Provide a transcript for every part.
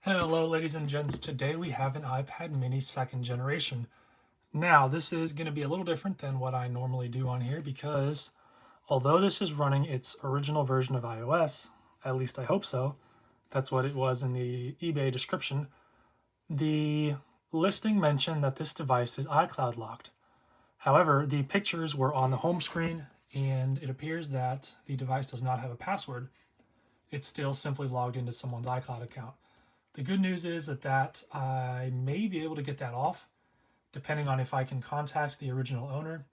Hello ladies and gents, today we have an iPad mini 2nd generation. Now this is going to be a little different than what I normally do on here because although this is running its original version of iOS, at least I hope so, that's what it was in the eBay description, the listing mentioned that this device is iCloud locked. However, the pictures were on the home screen and it appears that the device does not have a password. It's still simply logged into someone's iCloud account. The good news is that I may be able to get that off, depending on if I can contact the original owner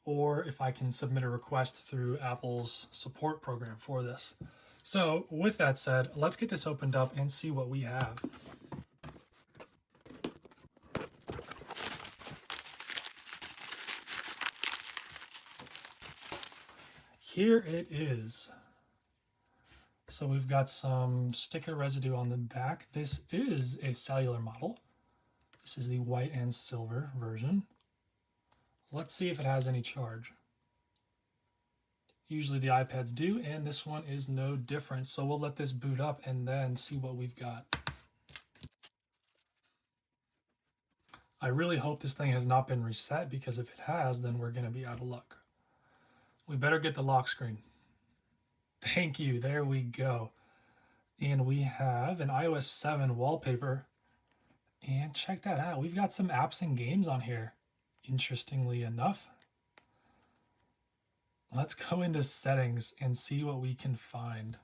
or if I can submit a request through Apple's support program for this. So with that said, let's get this opened up and see what we have. Here it is. So we've got some sticker residue on the back. This is a cellular model. This is the white and silver version. Let's see if it has any charge. Usually the iPads do, and this one is no different. So we'll let this boot up and then see what we've got. I really hope this thing has not been reset, because if it has, then we're going to be out of luck. We better get the lock screen. Thank you. There we go. And we have an iOS 7 wallpaper. And check that out. We've got some apps and games on here, interestingly enough. Let's go into settings and see what we can find.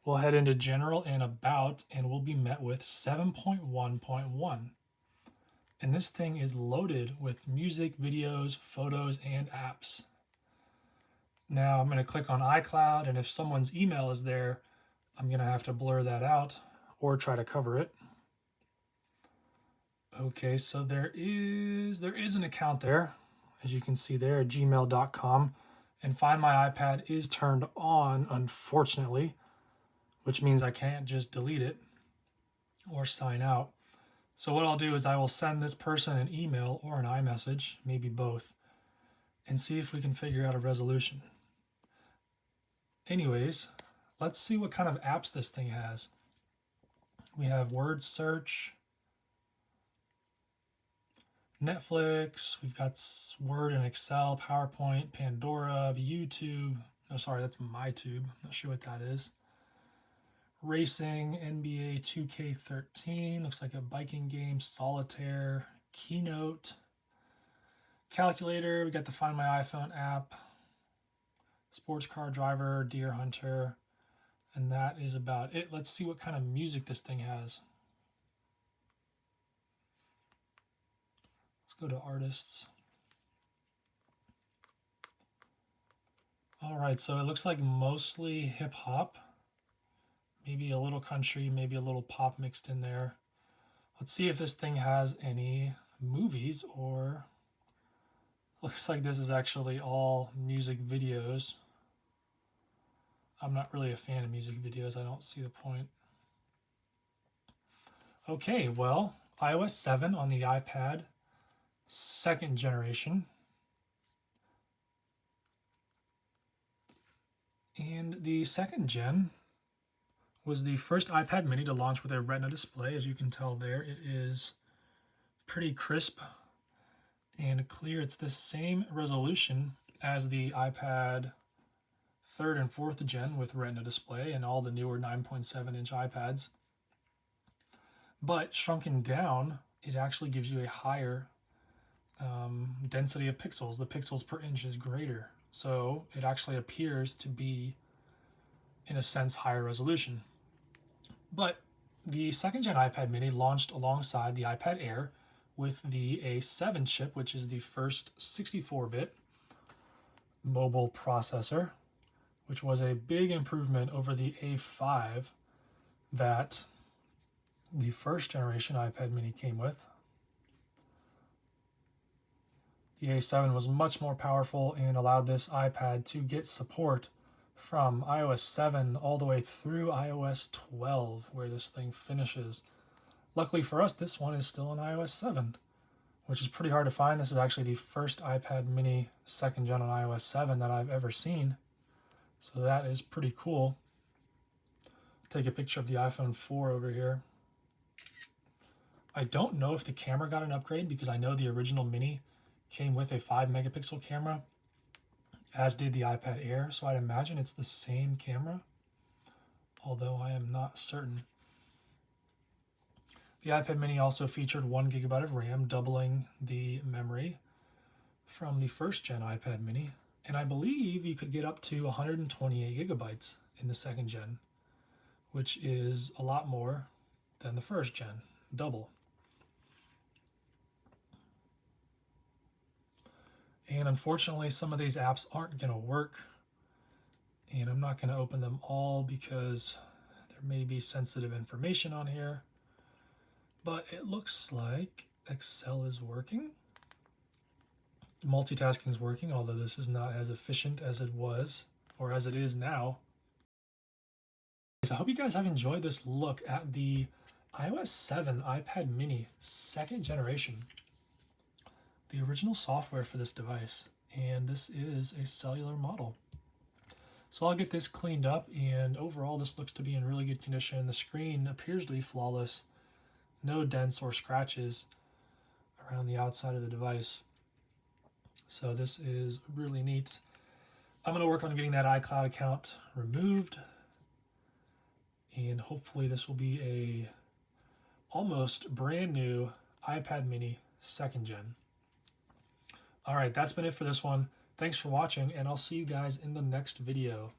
We'll head into general and about, and we'll be met with 7.1.1. And this thing is loaded with music, videos, photos, and apps. Now I'm going to click on iCloud, and if someone's email is there, I'm going to have to blur that out or try to cover it. Okay, so there is an account there, as you can see there, gmail.com, and Find My iPad is turned on, unfortunately, which means I can't just delete it or sign out. So what I'll do is I will send this person an email or an iMessage, maybe both, and see if we can figure out a resolution. Anyways, let's see what kind of apps this thing has. We have word search, Netflix, we've got Word and Excel, PowerPoint, Pandora, YouTube. No, sorry, that's MyTube. Not sure what that is. Racing, NBA 2K13, looks like a biking game, Solitaire, Keynote, Calculator, we got the Find My iPhone app, Sports Car Driver, Deer Hunter, and that is about it. Let's see what kind of music this thing has. Let's go to artists. All right, so it looks like mostly hip hop, maybe a little country, maybe a little pop mixed in there. Let's see if this thing has any movies, or looks like this is actually all music videos. I'm not really a fan of music videos. I don't see the point. Okay, well, iOS 7 on the iPad, 2nd generation. And the 2nd gen was the first iPad mini to launch with a Retina display. As you can tell there, it is pretty crisp and clear. It's the same resolution as the iPad 3rd and 4th gen with Retina display and all the newer 9.7-inch iPads. But shrunken down, it actually gives you a higher density of pixels. The pixels per inch is greater. So it actually appears to be, in a sense, higher resolution. But the 2nd gen iPad mini launched alongside the iPad Air with the A7 chip, which is the first 64-bit mobile processor, which was a big improvement over the A5 that the 1st generation iPad mini came with. The A7 was much more powerful and allowed this iPad to get support from iOS 7 all the way through iOS 12, where this thing finishes. Luckily for us, this one is still on iOS 7, which is pretty hard to find. This is actually the first iPad mini 2nd gen on iOS 7 that I've ever seen. So that is pretty cool. Take a picture of the iPhone 4 over here. I don't know if the camera got an upgrade because I know the original Mini came with a 5 megapixel camera, as did the iPad Air, so I'd imagine it's the same camera, although I am not certain. The iPad Mini also featured 1 gigabyte of RAM, doubling the memory from the first gen iPad Mini, and I believe you could get up to 128 gigabytes in the second gen, which is a lot more than the first gen, double. And unfortunately, some of these apps aren't going to work, and I'm not going to open them all because there may be sensitive information on here. But it looks like Excel is working. Multitasking is working, although this is not as efficient as it was or as it is now. So I hope you guys have enjoyed this look at the iOS 7 iPad mini 2nd generation. The original software for this device, and this is a cellular model. So I'll get this cleaned up, and overall this looks to be in really good condition. The screen appears to be flawless. No dents or scratches around the outside of the device. So this is really neat. I'm going to work on getting that iCloud account removed, and hopefully this will be a almost brand new iPad mini 2nd gen. All right, that's been it for this one. Thanks for watching, and I'll see you guys in the next video.